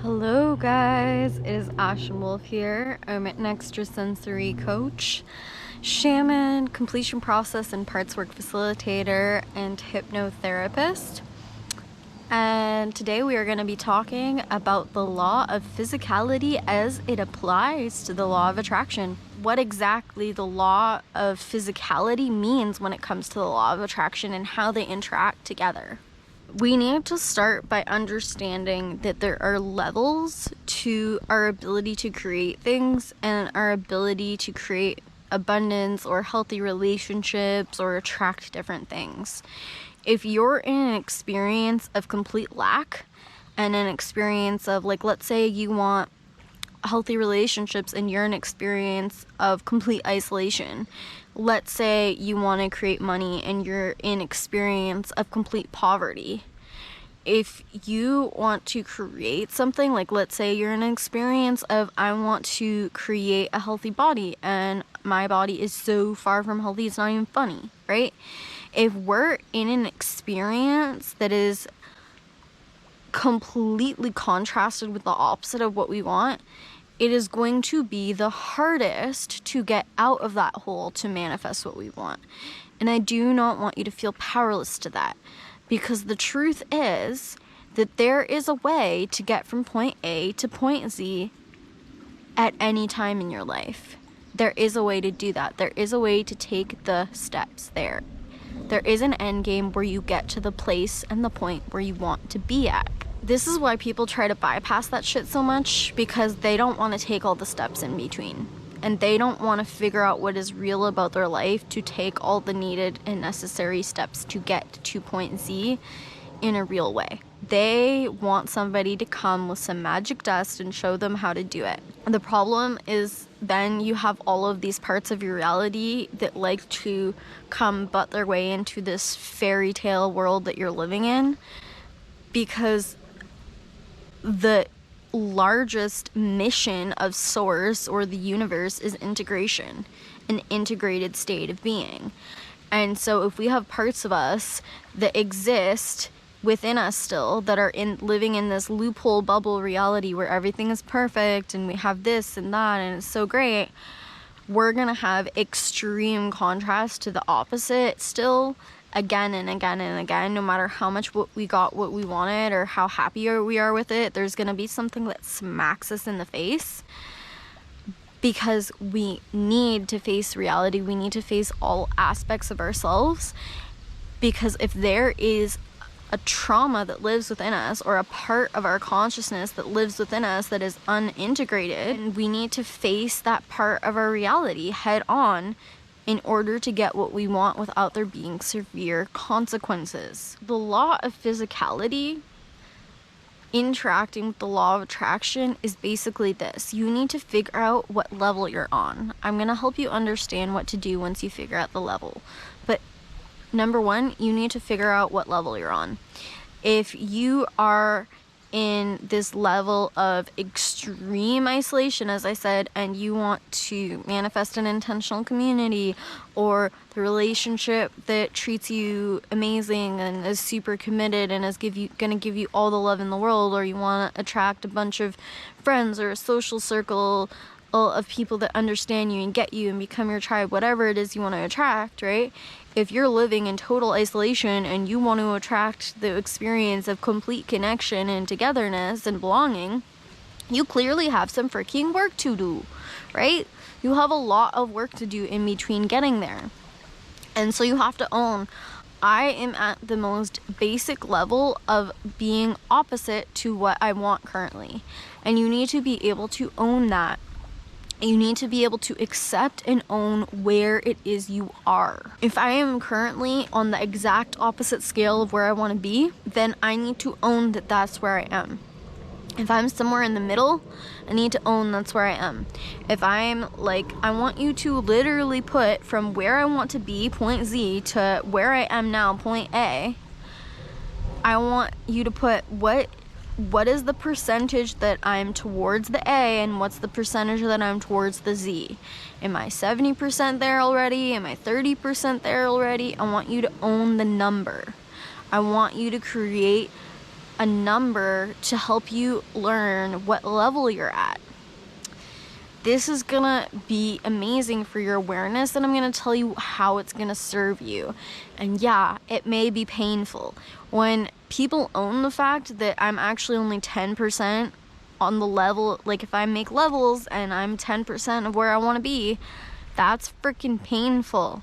Hello guys, it is Ash and Wolf here. I'm an extrasensory coach, shaman, completion process and parts work facilitator, and hypnotherapist. And today we are going to be talking about the law of physicality as it applies to the law of attraction. What exactly the law of physicality means when it comes to the law of attraction and how they interact together. We need to start by understanding that there are levels to our ability to create things and our ability to create abundance or healthy relationships or attract different things. If you're in an experience of complete lack and an experience of, like, let's say you want healthy relationships and you're in an experience of complete isolation. Let's say you want to create money and you're in experience of complete poverty. If you want to create something, like let's say you're in an experience of I want to create a healthy body and my body is so far from healthy it's not even funny, right? If we're in an experience that is completely contrasted with the opposite of what we want, it is going to be the hardest to get out of that hole to manifest what we want. And I do not want you to feel powerless to that, because the truth is that there is a way to get from point A to point Z at any time in your life. There is a way to do that. There is a way to take the steps there. There is an end game where you get to the place and the point where you want to be at. This is why people try to bypass that shit so much, because they don't want to take all the steps in between. And they don't want to figure out what is real about their life to take all the needed and necessary steps to get to point Z in a real way. They want somebody to come with some magic dust and show them how to do it. The problem is then you have all of these parts of your reality that like to come butt their way into this fairy tale world that you're living in, because the largest mission of source or the universe is integration, an integrated state of being. And so if we have parts of us that exist within us still that are living in this loophole bubble reality where everything is perfect and we have this and that and it's so great, we're gonna have extreme contrast to the opposite still, again and again and again. No matter how much what we wanted or how happy we are with it, there's gonna be something that smacks us in the face, because we need to face reality. We need to face all aspects of ourselves, because if there is a trauma that lives within us or a part of our consciousness that lives within us that is unintegrated, and we need to face that part of our reality head on in order to get what we want without there being severe consequences. The law of physicality interacting with the law of attraction is basically this. You need to figure out what level you're on. I'm going to help you understand what to do once you figure out the level. But number one, you need to figure out what level you're on. If you are in this level of extreme isolation, as I said, and you want to manifest an intentional community or the relationship that treats you amazing and is super committed and is gonna give you all the love in the world, or you want to attract a bunch of friends or a social circle of people that understand you and get you and become your tribe, whatever it is you want to attract, right? If you're living in total isolation and you want to attract the experience of complete connection and togetherness and belonging, you clearly have some freaking work to do, right? You have a lot of work to do in between getting there. And so you have to own, I am at the most basic level of being opposite to what I want currently. And you need to be able to own that. You need to be able to accept and own where it is you are. If I am currently on the exact opposite scale of where I want to be, then I need to own that that's where I am. If I'm somewhere in the middle, I need to own that's where I am. If I'm like, I want you to literally put from where I want to be, point Z, to where I am now, point A, I want you to put what is the percentage that I'm towards the A and what's the percentage that I'm towards the Z? Am I 70% there already? Am I 30% there already? I want you to own the number. I want you to create a number to help you learn what level you're at. This is gonna be amazing for your awareness, and I'm gonna tell you how it's gonna serve you. And yeah, it may be painful. When people own the fact that I'm actually only 10% on the level, like if I make levels and I'm 10% of where I wanna be, that's freaking painful.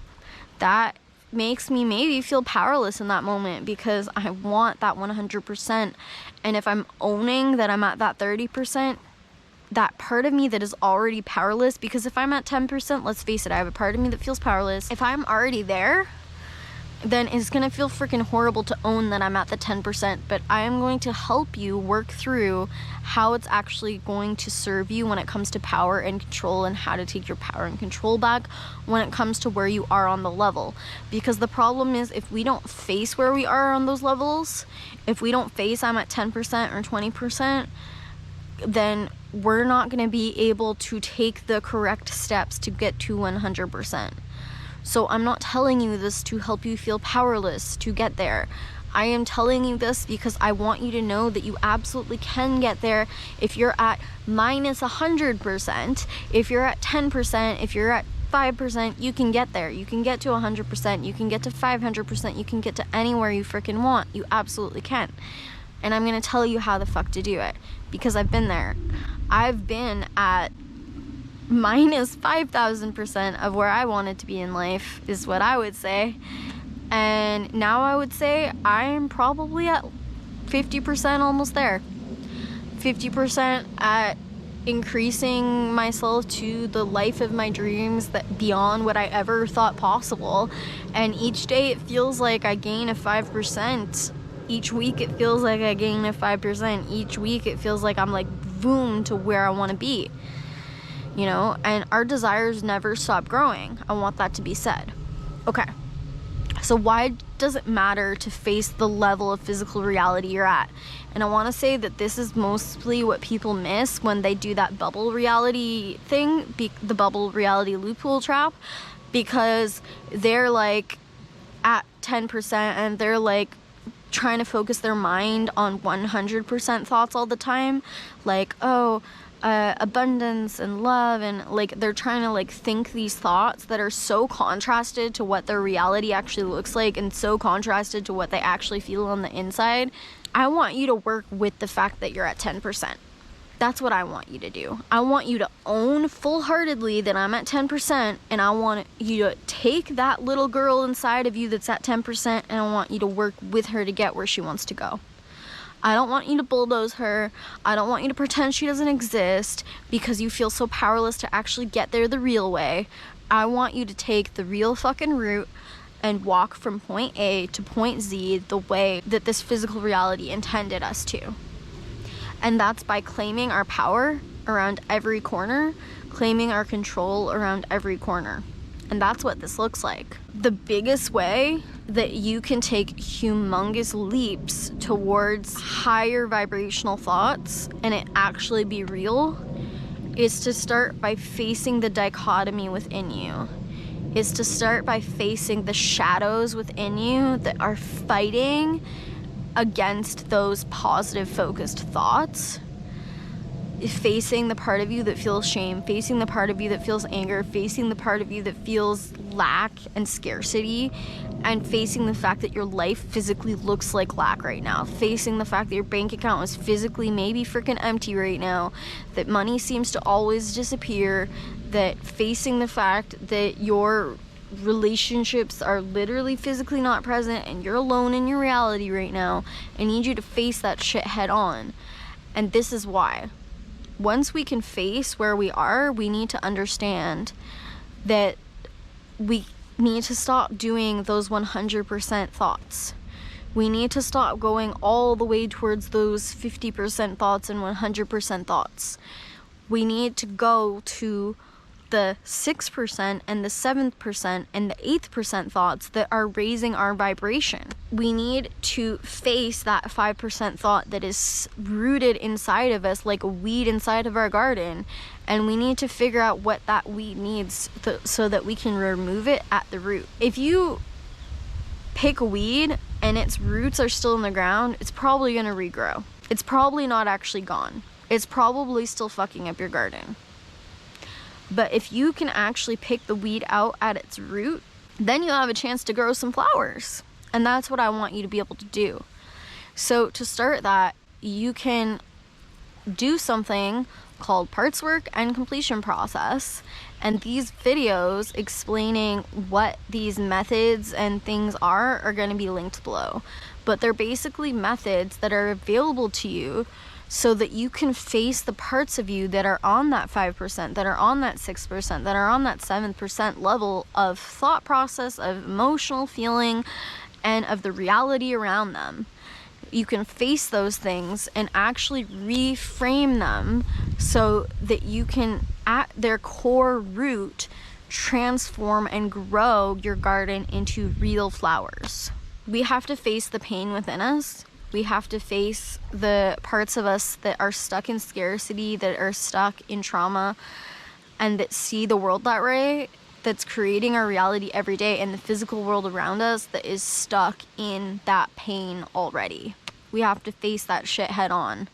That makes me maybe feel powerless in that moment because I want that 100%. And if I'm owning that I'm at that 30%, that part of me that is already powerless, because if I'm at 10%, let's face it, I have a part of me that feels powerless. If I'm already there, then it's gonna feel freaking horrible to own that I'm at the 10%, but I am going to help you work through how it's actually going to serve you when it comes to power and control, and how to take your power and control back when it comes to where you are on the level. Because the problem is, if we don't face where we are on those levels, if we don't face I'm at 10% or 20%, then we're not going to be able to take the correct steps to get to 100%. So I'm not telling you this to help you feel powerless to get there. I am telling you this because I want you to know that you absolutely can get there if you're at minus 100%, if you're at 10%, if you're at 5%, you can get there. You can get to 100%, you can get to 500%, you can get to anywhere you freaking want. You absolutely can. And I'm gonna tell you how the fuck to do it, because I've been there. I've been at minus 5,000% of where I wanted to be in life, is what I would say. And now I would say I'm probably at 50%, almost there. 50% at increasing myself to the life of my dreams, that beyond what I ever thought possible. And each day it feels like I gain a 5%. Each week it feels like I gain a 5%. Each week it feels like I'm like boom to where I want to be. You know, and our desires never stop growing. I want that to be said. Okay. So why does it matter to face the level of physical reality you're at? And I want to say that this is mostly what people miss when they do that bubble reality thing, the bubble reality loophole trap, because they're like at 10% and they're like trying to focus their mind on 100% thoughts all the time, like, oh, abundance and love, and like they're trying to like think these thoughts that are so contrasted to what their reality actually looks like, and so contrasted to what they actually feel on the inside. I want you to work with the fact that you're at 10%. That's what I want you to do. I want you to own full-heartedly that I'm at 10%, and I want you to take that little girl inside of you that's at 10%, and I want you to work with her to get where she wants to go. I don't want you to bulldoze her. I don't want you to pretend she doesn't exist because you feel so powerless to actually get there the real way. I want you to take the real fucking route and walk from point A to point Z the way that this physical reality intended us to. And that's by claiming our power around every corner, claiming our control around every corner. And that's what this looks like. The biggest way that you can take humongous leaps towards higher vibrational thoughts and it actually be real is to start by facing the dichotomy within you. Is to start by facing the shadows within you that are fighting against those positive focused thoughts. Facing the part of you that feels shame, facing the part of you that feels anger, facing the part of you that feels lack and scarcity, and facing the fact that your life physically looks like lack right now, facing the fact that your bank account is physically maybe freaking empty right now, that money seems to always disappear, that facing the fact that your relationships are literally physically not present and you're alone in your reality right now. I need you to face that shit head on. And this is why. Once we can face where we are, we need to understand that we need to stop doing those 100% thoughts. We need to stop going all the way towards those 50% thoughts and 100% thoughts. We need to go to the 6% and the 7% and the 8% thoughts that are raising our vibration. We need to face that 5% thought that is rooted inside of us like a weed inside of our garden, and we need to figure out what that weed needs so that we can remove it at the root. If you pick a weed and its roots are still in the ground, it's probably going to regrow. It's probably not actually gone. It's probably still fucking up your garden. But if you can actually pick the weed out at its root, then you'll have a chance to grow some flowers. And that's what I want you to be able to do. So to start that, you can do something called parts work and completion process. And these videos explaining what these methods and things are going to be linked below. But they're basically methods that are available to you so that you can face the parts of you that are on that 5%, that are on that 6%, that are on that 7% level of thought process, of emotional feeling, and of the reality around them. You can face those things and actually reframe them so that you can, at their core root, transform and grow your garden into real flowers. We have to face the pain within us. We have to face the parts of us that are stuck in scarcity, that are stuck in trauma, and that see the world that way, that's creating our reality every day, and the physical world around us that is stuck in that pain already. We have to face that shit head on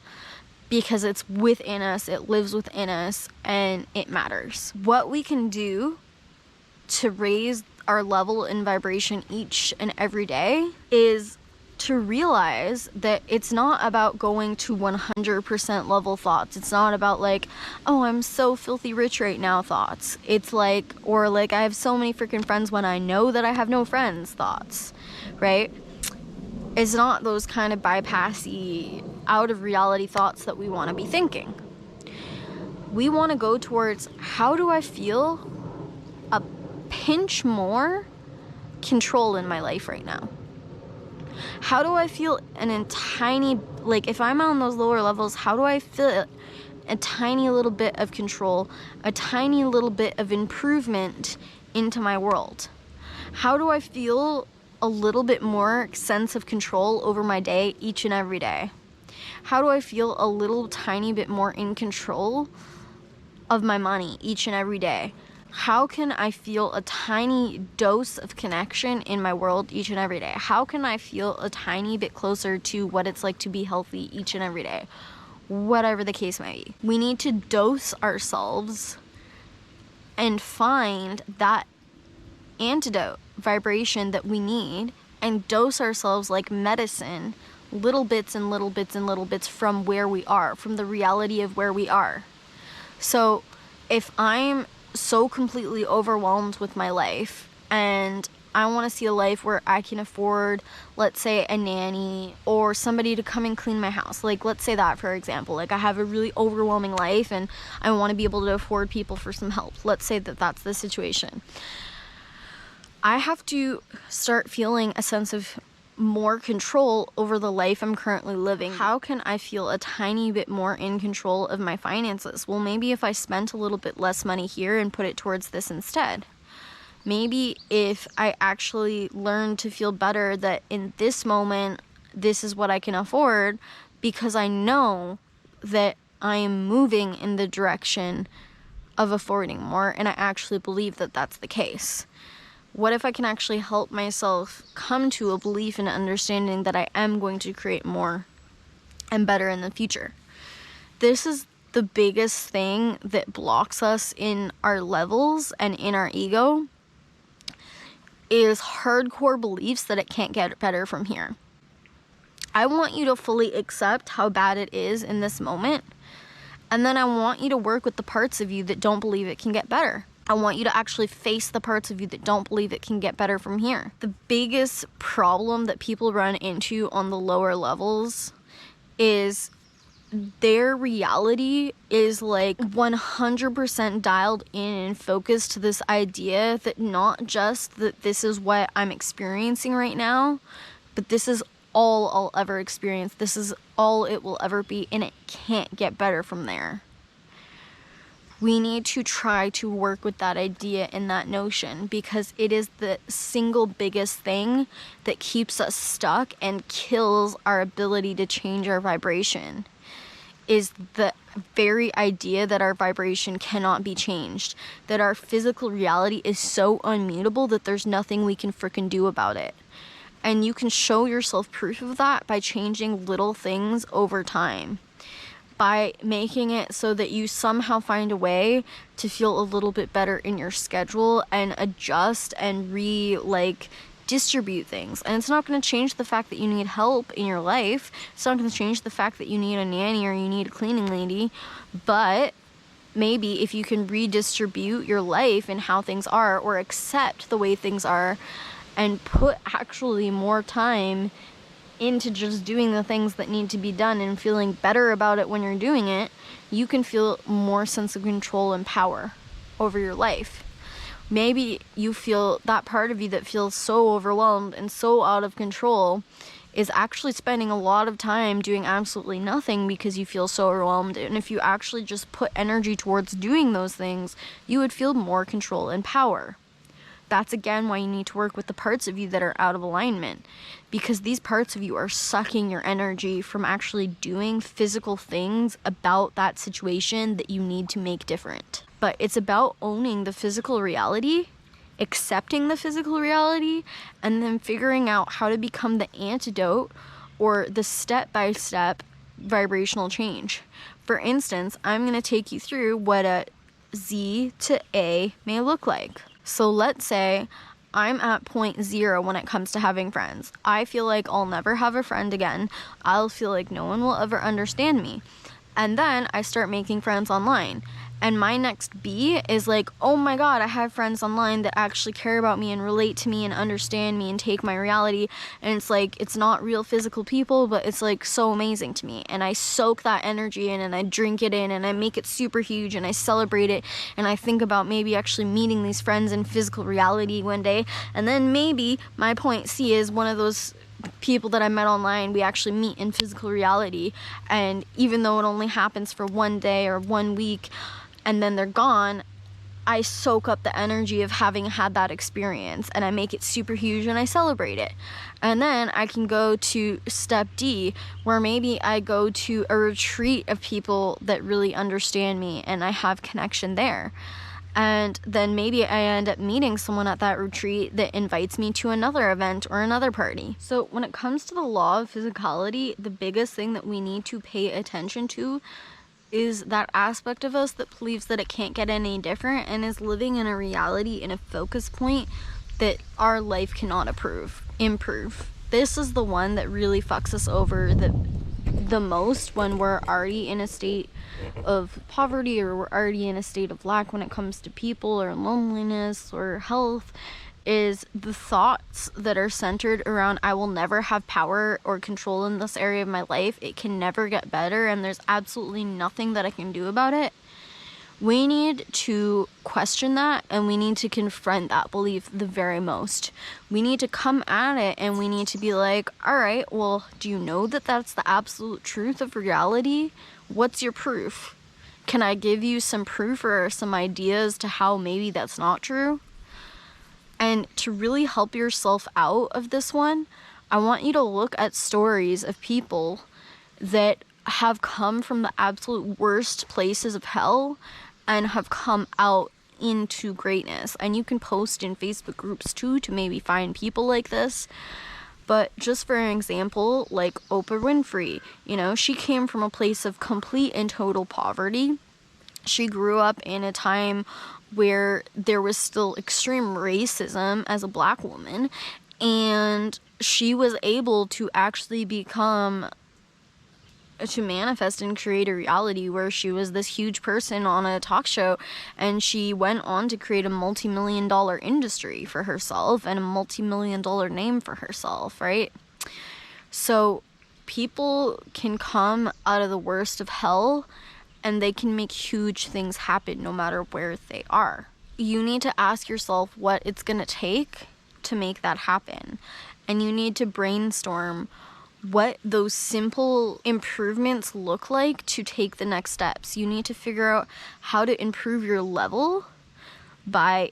because it's within us, it lives within us, and it matters. What we can do to raise our level in vibration each and every day is to realize that it's not about going to 100% level thoughts. It's not about like, oh, I'm so filthy rich right now thoughts. It's like, or like, I have so many freaking friends when I know that I have no friends thoughts, right? It's not those kind of bypassy, out of reality thoughts that we want to be thinking. We want to go towards, how do I feel a pinch more control in my life right now? How do I feel tiny, like if I'm on those lower levels, how do I feel a tiny little bit of control, a tiny little bit of improvement into my world? How do I feel a little bit more sense of control over my day each and every day? How do I feel a little tiny bit more in control of my money each and every day? How can I feel a tiny dose of connection in my world each and every day? How can I feel a tiny bit closer to what it's like to be healthy each and every day? Whatever the case may be. We need to dose ourselves and find that antidote vibration that we need, and dose ourselves like medicine, little bits and little bits and little bits from where we are, from the reality of where we are. So if I'm so completely overwhelmed with my life and I want to see a life where I can afford, let's say, a nanny or somebody to come and clean my house. Like, let's say that, for example. Like, I have a really overwhelming life and I want to be able to afford people for some help. Let's say that that's the situation. I have to start feeling a sense of more control over the life I'm currently living. How can I feel a tiny bit more in control of my finances? Well, maybe if I spent a little bit less money here and put it towards this instead. Maybe if I actually learn to feel better that in this moment, this is what I can afford, because I know that I am moving in the direction of affording more, and I actually believe that that's the case. What if I can actually help myself come to a belief and understanding that I am going to create more and better in the future? This is the biggest thing that blocks us in our levels and in our ego, is hardcore beliefs that it can't get better from here. I want you to fully accept how bad it is in this moment, and then I want you to work with the parts of you that don't believe it can get better. I want you to actually face the parts of you that don't believe it can get better from here. The biggest problem that people run into on the lower levels is their reality is like 100% dialed in and focused to this idea that not just that this is what I'm experiencing right now, but this is all I'll ever experience. This is all it will ever be, and it can't get better from there. We need to try to work with that idea and that notion, because it is the single biggest thing that keeps us stuck and kills our ability to change our vibration, is the very idea that our vibration cannot be changed, that our physical reality is so unmutable that there's nothing we can frickin' do about it. And you can show yourself proof of that by changing little things over time, by making it so that you somehow find a way to feel a little bit better in your schedule and adjust and distribute things. And it's not going to change the fact that you need help in your life. It's not going to change the fact that you need a nanny or you need a cleaning lady. But maybe if you can redistribute your life and how things are, or accept the way things are, and put actually more time into just doing the things that need to be done and feeling better about it when you're doing it, you can feel more sense of control and power over your life. Maybe you feel that part of you that feels so overwhelmed and so out of control is actually spending a lot of time doing absolutely nothing because you feel so overwhelmed. And if you actually just put energy towards doing those things, you would feel more control and power. That's again why you need to work with the parts of you that are out of alignment, because these parts of you are sucking your energy from actually doing physical things about that situation that you need to make different. But it's about owning the physical reality, accepting the physical reality, and then figuring out how to become the antidote or the step-by-step vibrational change. For instance, I'm going to take you through what a Z to A may look like. So let's say I'm at point 0 when it comes to having friends. I feel like I'll never have a friend again. I'll feel like no one will ever understand me. And then I start making friends online. And my next B is like, oh my God, I have friends online that actually care about me and relate to me and understand me and take my reality. And it's like, it's not real physical people, but it's like so amazing to me. And I soak that energy in and I drink it in and I make it super huge and I celebrate it. And I think about maybe actually meeting these friends in physical reality one day. And then maybe my point C is one of those people that I met online, we actually meet in physical reality. And even though it only happens for one day or 1 week, and then they're gone, I soak up the energy of having had that experience and I make it super huge and I celebrate it. And then I can go to step D, where maybe I go to a retreat of people that really understand me and I have connection there. And then maybe I end up meeting someone at that retreat that invites me to another event or another party. So when it comes to the law of physicality, the biggest thing that we need to pay attention to is that aspect of us that believes that it can't get any different and is living in a reality in a focus point that our life cannot improve. This is the one that really fucks us over the most when we're already in a state of poverty or we're already in a state of lack when it comes to people or loneliness or health, is the thoughts that are centered around I will never have power or control in this area of my life. It can never get better and there's absolutely nothing that I can do about it. We need to question that and we need to confront that belief the very most. We need to come at it and we need to be like, all right, well, do you know that that's the absolute truth of reality? What's your proof? Can I give you some proof or some ideas to how maybe that's not true? And to really help yourself out of this one, I want you to look at stories of people that have come from the absolute worst places of hell and have come out into greatness. And you can post in Facebook groups too to maybe find people like this. But just for an example, like Oprah Winfrey, she came from a place of complete and total poverty. She grew up in a time where there was still extreme racism as a black woman, and she was able to actually manifest and create a reality where she was this huge person on a talk show, and she went on to create a multi-million-dollar industry for herself and a multi-million-dollar name for herself, right? So people can come out of the worst of hell and they can make huge things happen no matter where they are. You need to ask yourself what it's going to take to make that happen. And you need to brainstorm what those simple improvements look like to take the next steps. You need to figure out how to improve your level by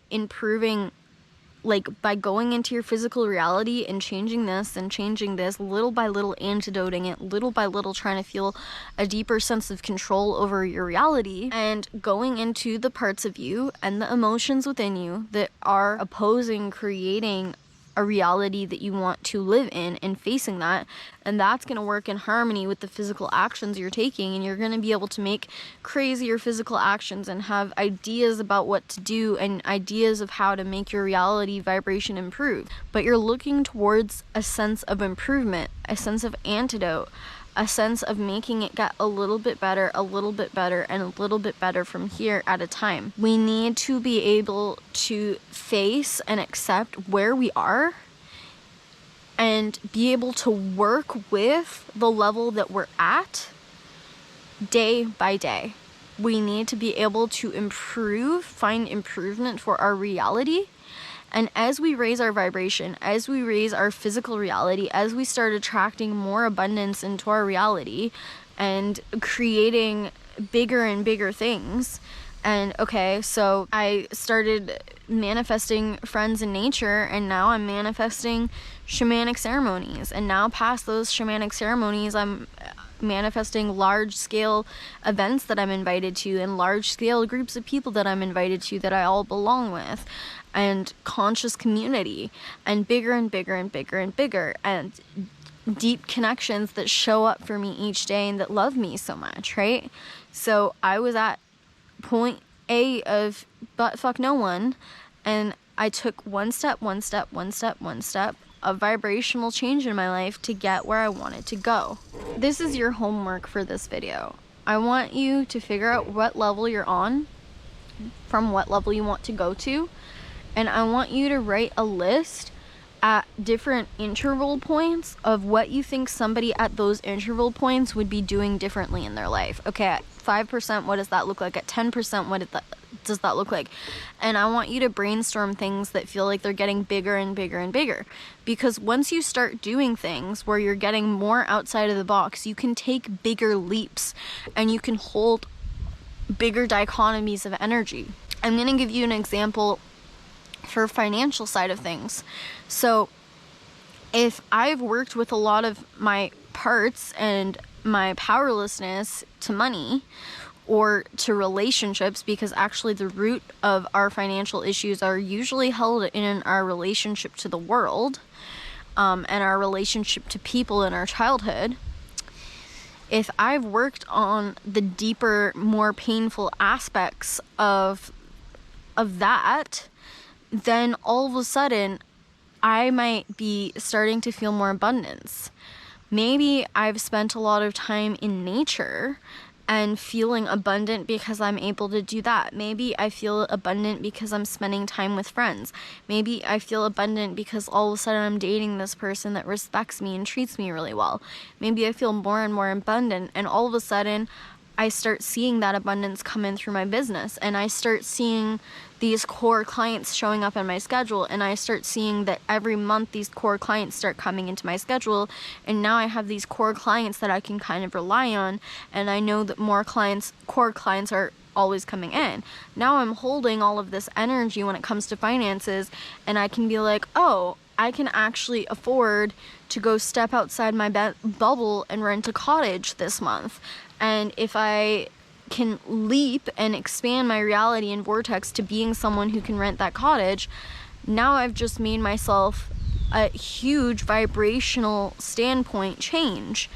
by going into your physical reality and changing this and changing this, little by little antidoting it, little by little trying to feel a deeper sense of control over your reality, and going into the parts of you and the emotions within you that are opposing creating a reality that you want to live in and facing that. And that's going to work in harmony with the physical actions you're taking. And you're going to be able to make crazier physical actions and have ideas about what to do and ideas of how to make your reality vibration improve. But you're looking towards a sense of improvement, a sense of antidote, a sense of making it get a little bit better, and a little bit better from here at a time. We need to be able to face and accept where we are and be able to work with the level that we're at day by day. We need to be able to improve, find improvement for our reality. And as we raise our vibration, as we raise our physical reality, as we start attracting more abundance into our reality and creating bigger and bigger things. And okay, so I started manifesting friends in nature, and now I'm manifesting shamanic ceremonies. And now past those shamanic ceremonies, I'm manifesting large-scale events that I'm invited to and large-scale groups of people that I'm invited to that I all belong with, and conscious community, and bigger and bigger and bigger and bigger, and deep connections that show up for me each day and that love me so much, right? So I was at point A of but fuck no one, and I took one step of vibrational change in my life to get where I wanted to go. This is your homework for this video. I want you to figure out what level you're on, from what level you want to go to, and I want you to write a list at different interval points of what you think somebody at those interval points would be doing differently in their life. Okay, at 5%, what does that look like? At 10%, what does that look like? And I want you to brainstorm things that feel like they're getting bigger and bigger and bigger. Because once you start doing things where you're getting more outside of the box, you can take bigger leaps and you can hold bigger dichotomies of energy. I'm going to give you an example for financial side of things. So if I've worked with a lot of my parts and my powerlessness to money or to relationships, because actually the root of our financial issues are usually held in our relationship to the world, and our relationship to people in our childhood. If I've worked on the deeper, more painful aspects of that, then all of a sudden I might be starting to feel more abundance. Maybe I've spent a lot of time in nature and feeling abundant because I'm able to do that. Maybe I feel abundant because I'm spending time with friends. Maybe I feel abundant because all of a sudden I'm dating this person that respects me and treats me really well. Maybe I feel more and more abundant, and all of a sudden I start seeing that abundance come in through my business, and I start seeing these core clients showing up in my schedule, and I start seeing that every month these core clients start coming into my schedule, and now I have these core clients that I can kind of rely on, and I know that core clients are always coming in. Now I'm holding all of this energy when it comes to finances, and I can be like, oh, I can actually afford to go step outside my bubble and rent a cottage this month. And if I can leap and expand my reality and vortex to being someone who can rent that cottage, now I've just made myself a huge vibrational standpoint change.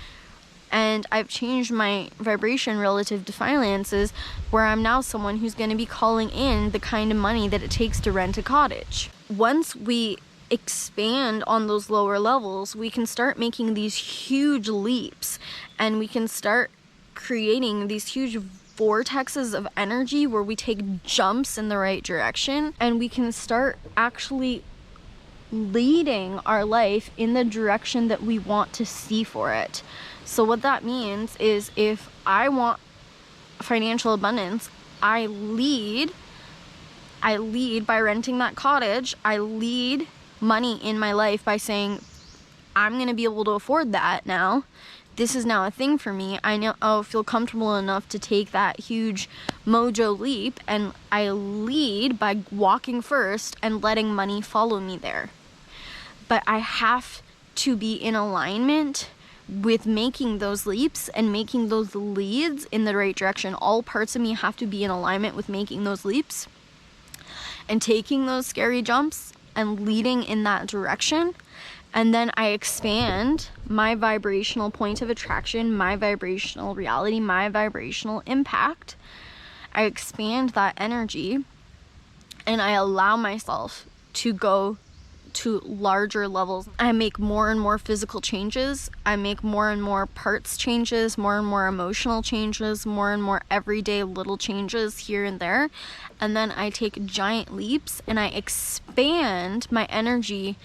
And I've changed my vibration relative to finances, where I'm now someone who's going to be calling in the kind of money that it takes to rent a cottage. Once we expand on those lower levels, we can start making these huge leaps, and we can start creating these huge vortexes of energy where we take jumps in the right direction, and we can start actually leading our life in the direction that we want to see for it. So what that means is, if I want financial abundance, I lead by renting that cottage. I lead money in my life by saying, I'm going to be able to afford that now. This is now a thing for me. I know I'll feel comfortable enough to take that huge mojo leap, and I lead by walking first and letting money follow me there. But I have to be in alignment with making those leaps and making those leads in the right direction. All parts of me have to be in alignment with making those leaps and taking those scary jumps and leading in that direction. And then I expand my vibrational point of attraction, my vibrational reality, my vibrational impact. I expand that energy and I allow myself to go to larger levels. I make more and more physical changes. I make more and more parts changes, more and more emotional changes, more and more everyday little changes here and there. And then I take giant leaps and I expand my energy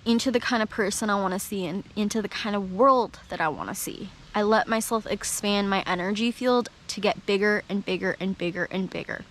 into the kind of person I want to see and into the kind of world that I want to see. I let myself expand my energy field to get bigger and bigger and bigger and bigger.